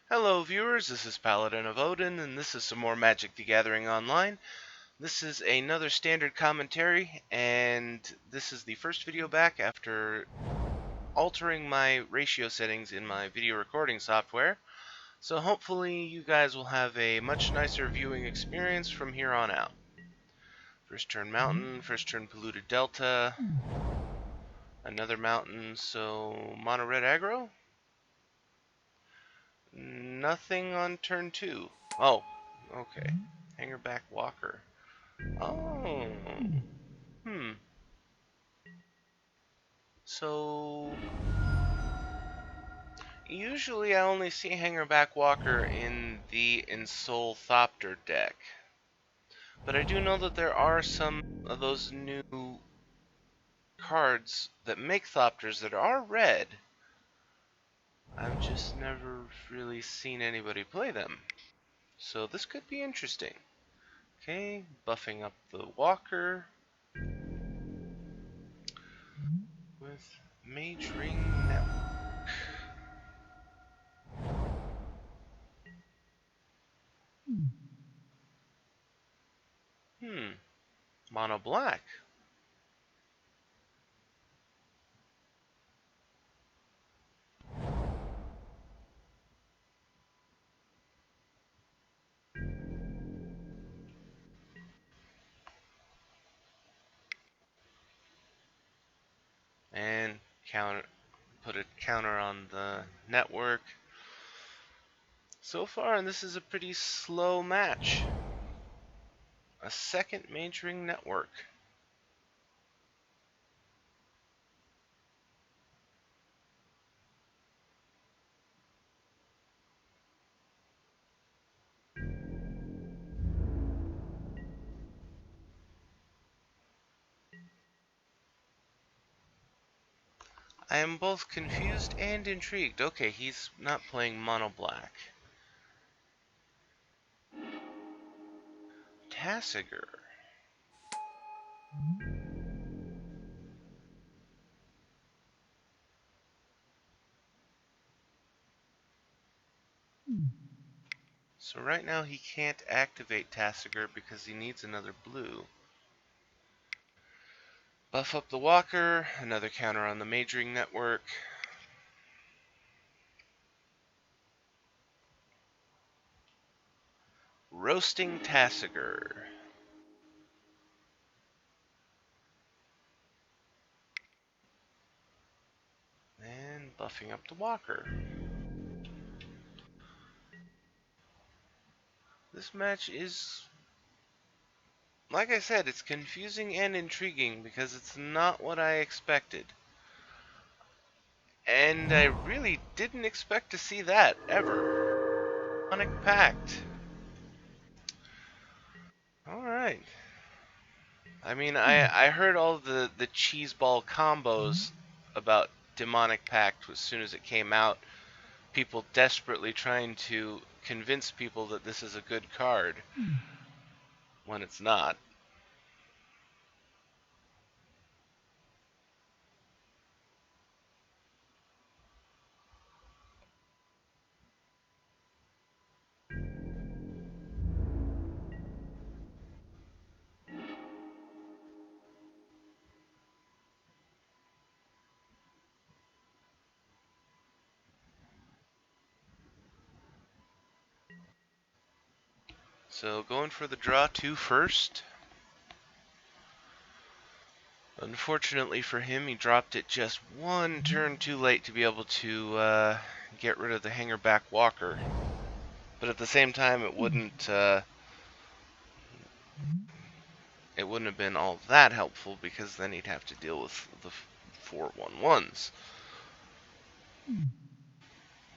Hello viewers, this is Paladin of Odin, and this is some more Magic the Gathering Online. This is another standard commentary, and this is the first video back after altering my ratio settings in my video recording software. So hopefully you guys will have a much nicer viewing experience from here on out. First turn mountain, first turn polluted delta, another mountain, so mono red aggro? Nothing on turn 2. Oh, okay. Hangerback Walker. Oh. So usually I only see Hangerback Walker in the Ensoul Thopter deck. But I do know that there are some of those new cards that make Thopters that are red. I've just never really seen anybody play them. So this could be interesting. Okay, buffing up the Walker with Mage Ring Network. Mono black. And put a counter on the network. So far, this is a pretty slow match. A second Mage Ring Network. I am both confused and intrigued. Okay, he's not playing mono black. Tassiger. So right now he can't activate Tassiger because he needs another blue. Buff up the Walker, another counter on the Mage Ring Network. Roasting Tassiger. And buffing up the Walker. This match is, like I said, it's confusing and intriguing because it's not what I expected. And I really didn't expect to see that, ever. Demonic Pact. Alright. I mean, I heard all the cheeseball combos about Demonic Pact as soon as it came out. People desperately trying to convince people that this is a good card when it's not. So going for the draw 2 first. Unfortunately for him, he dropped it just one turn too late to be able to get rid of the Hangerback Walker. But at the same time, it wouldn't have been all that helpful because then he'd have to deal with the 4/1/1s.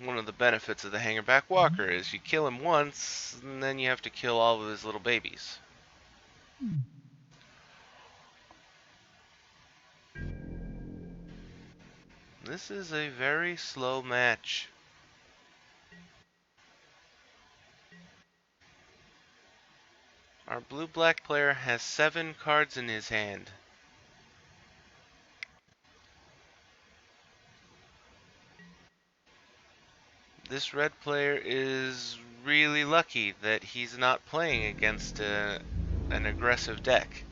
One of the benefits of the Hangerback Walker is you kill him once, and then you have to kill all of his little babies. This is a very slow match. Our blue-black player has 7 cards in his hand. this red player is really lucky that he's not playing against an aggressive deck.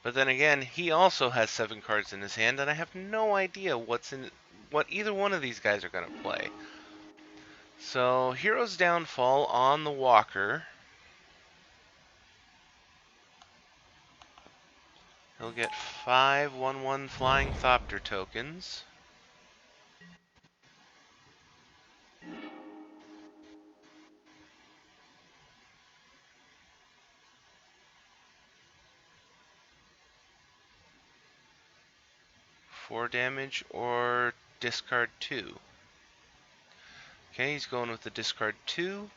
But then again, he also has 7 cards in his hand, and I have no idea what either one of these guys are going to play. So, Hero's Downfall on the Walker. He'll get 5 1/1 Flying Thopter tokens. Four damage or discard 2. Okay, he's going with the discard 2.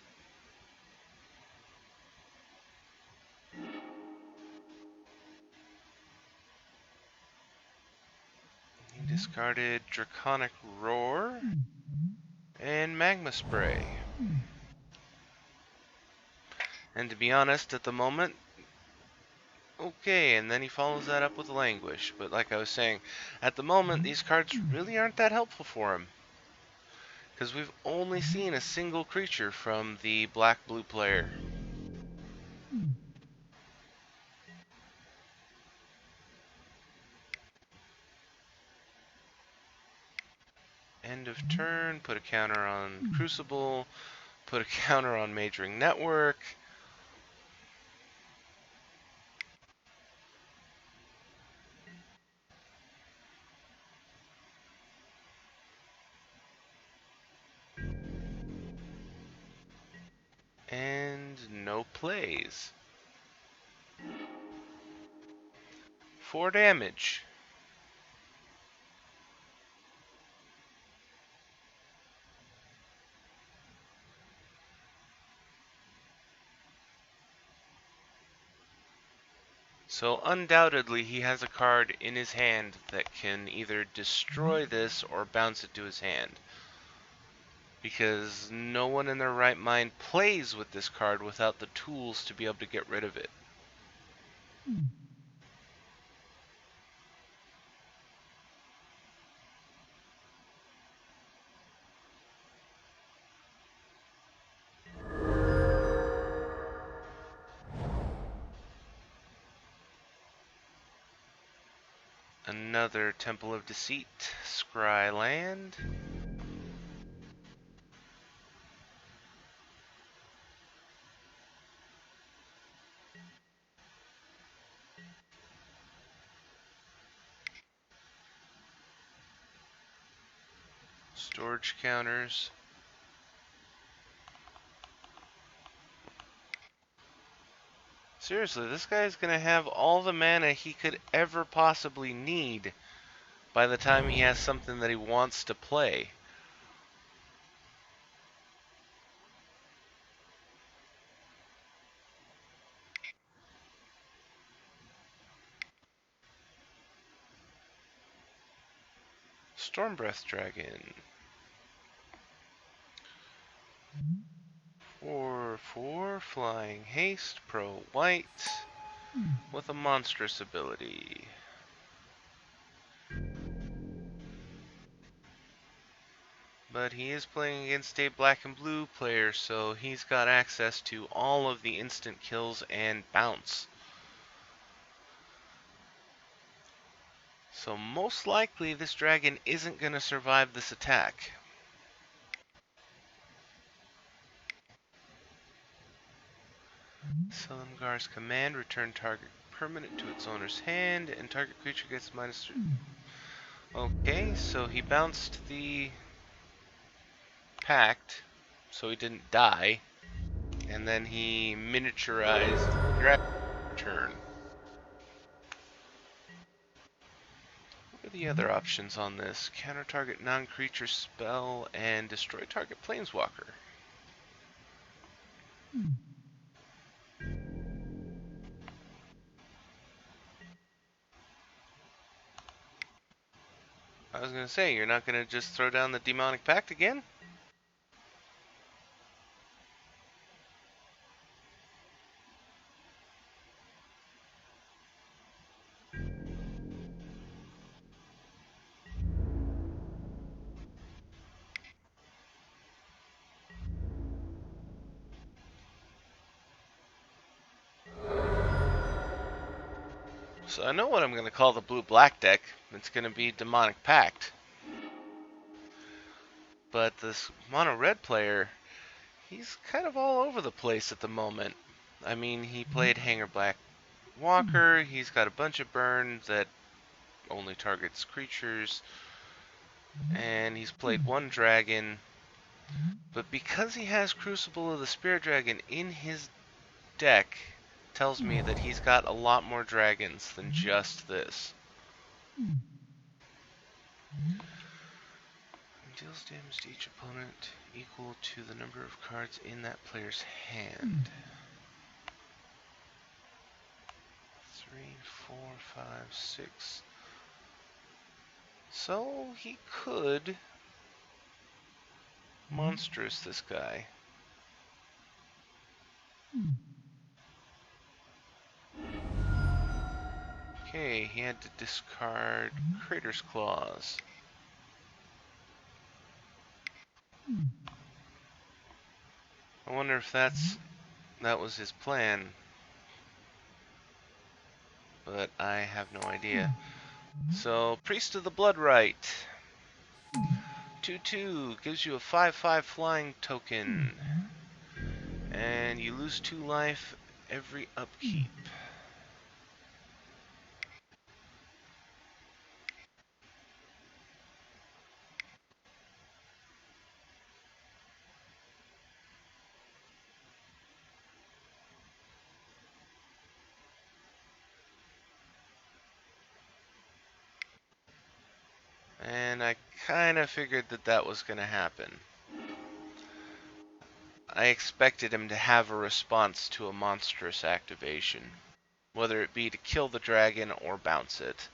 He discarded Draconic Roar and Magma Spray. And to be honest, at the moment, okay, and then he follows that up with Languish. But like I was saying, at the moment, these cards really aren't that helpful for him. Because we've only seen a single creature from the black-blue player. End of turn, put a counter on Crucible, put a counter on Majoring Network. And no plays. 4 damage. So undoubtedly he has a card in his hand that can either destroy this or bounce it to his hand. Because no one in their right mind plays with this card without the tools to be able to get rid of it. Another Temple of Deceit, Scry land. Storage counters. Seriously, this guy's gonna have all the mana he could ever possibly need by the time he has something that he wants to play. Stormbreath Dragon. 4/4 flying haste, pro white, with a monstrous ability. But he is playing against a black and blue player, so he's got access to all of the instant kills and bounce. So most likely this dragon isn't going to survive this attack. Silumgar's command, return target permanent to its owner's hand, and target creature gets -3. Okay, so he bounced the pact, so he didn't die, and then he miniaturized the dragon turn. What are the other options on this? Counter target non-creature spell and destroy target planeswalker. I was gonna say, you're not gonna just throw down the Demonic Pact again? So I know what I'm going to call the blue-black deck. It's going to be Demonic Pact. But this mono-red player, he's kind of all over the place at the moment. I mean, he played Hanger Black Walker, he's got a bunch of burn that only targets creatures, and he's played one dragon. But because he has Crucible of the Spirit Dragon in his deck, tells me that he's got a lot more dragons than just this. Deals damage to each opponent equal to the number of cards in that player's hand. 3, 4, 5, 6. So he could monstrous this guy. Okay, he had to discard Crater's Claws. I wonder if that was his plan, but I have no idea. So, Priest of the Bloodright. 2/2 gives you a 5/5 flying token, and you lose 2 life every upkeep. And I kind of figured that that was going to happen. I expected him to have a response to a monstrous activation, whether it be to kill the dragon or bounce it.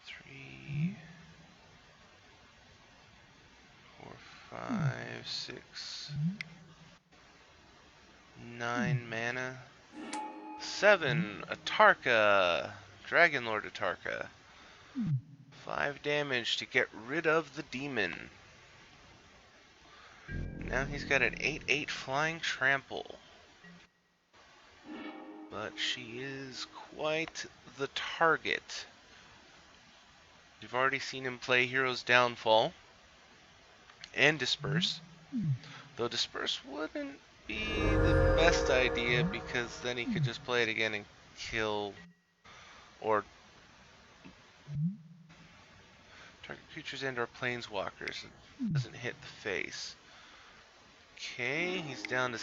Three, 4, 5, 6, 9 mana. 7, Atarka, Dragon Lord Atarka. 5 damage to get rid of the demon. Now he's got an 8/8 flying trample. But she is quite the target. You've already seen him play Hero's Downfall and Disperse. Though Disperse wouldn't be the best idea, because then he could just play it again and kill or target creatures and or planeswalkers. It doesn't hit the face. Okay, he's down to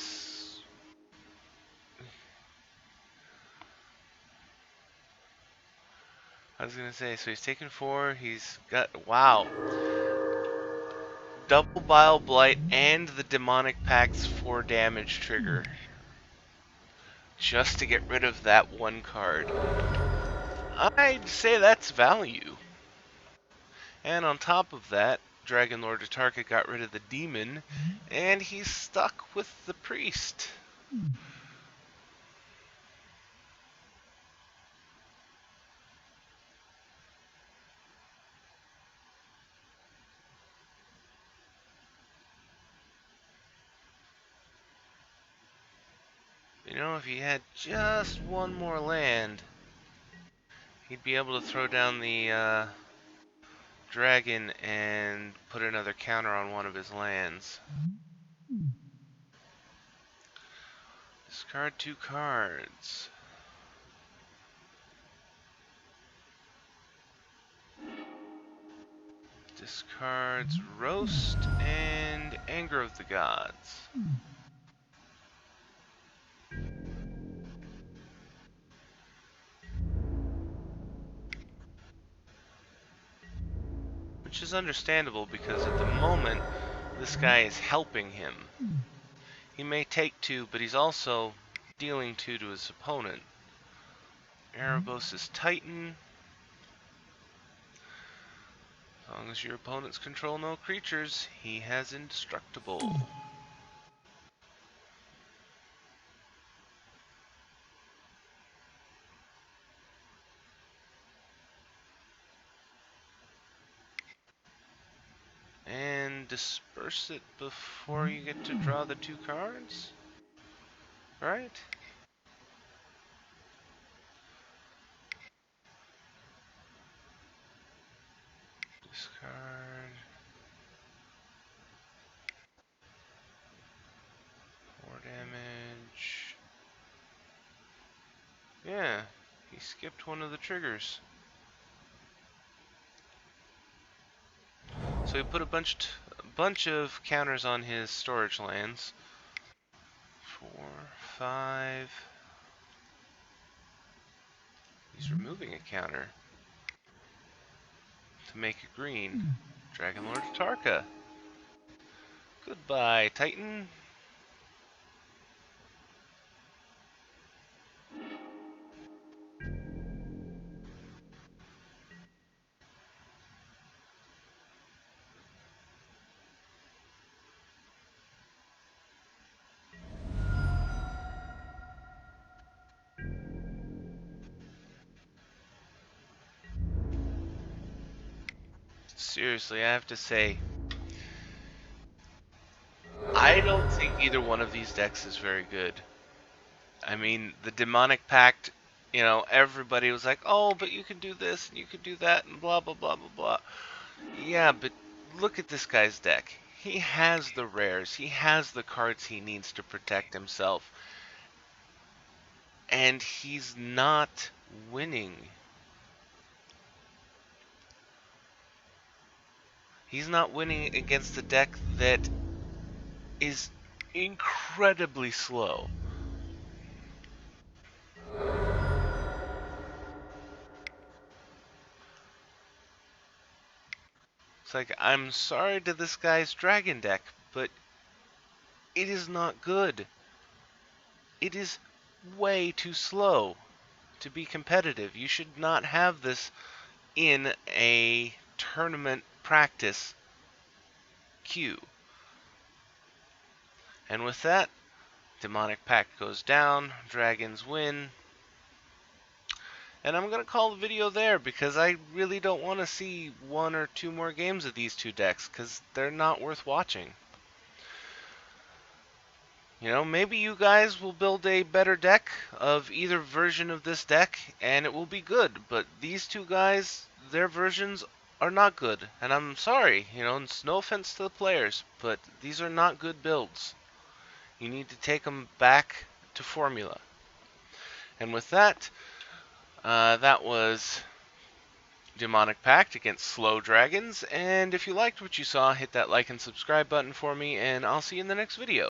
I was gonna say, so he's taken 4, he's got, wow. Double Bile Blight and the Demonic Pact's 4 damage trigger. Just to get rid of that one card. I'd say that's value. And on top of that, Dragon Lord Atarka got rid of the demon, and he's stuck with the priest. You know, if he had just one more land, he'd be able to throw down the dragon and put another counter on one of his lands. Discard 2 cards. Discards Roast and Anger of the Gods. Which is understandable, because at the moment, this guy is helping him. He may take 2, but he's also dealing 2 to his opponent. Erebos' Titan. As long as your opponents control no creatures, he has Indestructible. And disperse it before you get to draw the 2 cards, right? Discard 4 damage. Yeah, he skipped one of the triggers. So he put a bunch of counters on his storage lands. 4, 5. He's removing a counter to make it green. Dragon Lord Tarka. Goodbye, Titan. Seriously, I have to say, I don't think either one of these decks is very good. I mean, the Demonic Pact, you know, everybody was like, oh, but you could do this and you could do that and blah, blah, blah, blah, blah. Yeah, but look at this guy's deck. He has the rares. He has the cards he needs to protect himself. And he's not winning. He's not winning against a deck that is incredibly slow. It's like, I'm sorry to this guy's dragon deck, but it is not good. It is way too slow to be competitive. You should not have this in a tournament practice queue. And with that, Demonic Pact goes down, dragons win. And I'm going to call the video there because I really don't want to see 1 or 2 more games of these 2 decks because they're not worth watching. You know, maybe you guys will build a better deck of either version of this deck and it will be good, but these 2 guys, their versions are not good. And I'm sorry, you know, it's no offense to the players, but these are not good builds. You need to take them back to formula. And with that, that was Demonic Pact against Slow Dragons. And if you liked what you saw, hit that like and subscribe button for me, and I'll see you in the next video.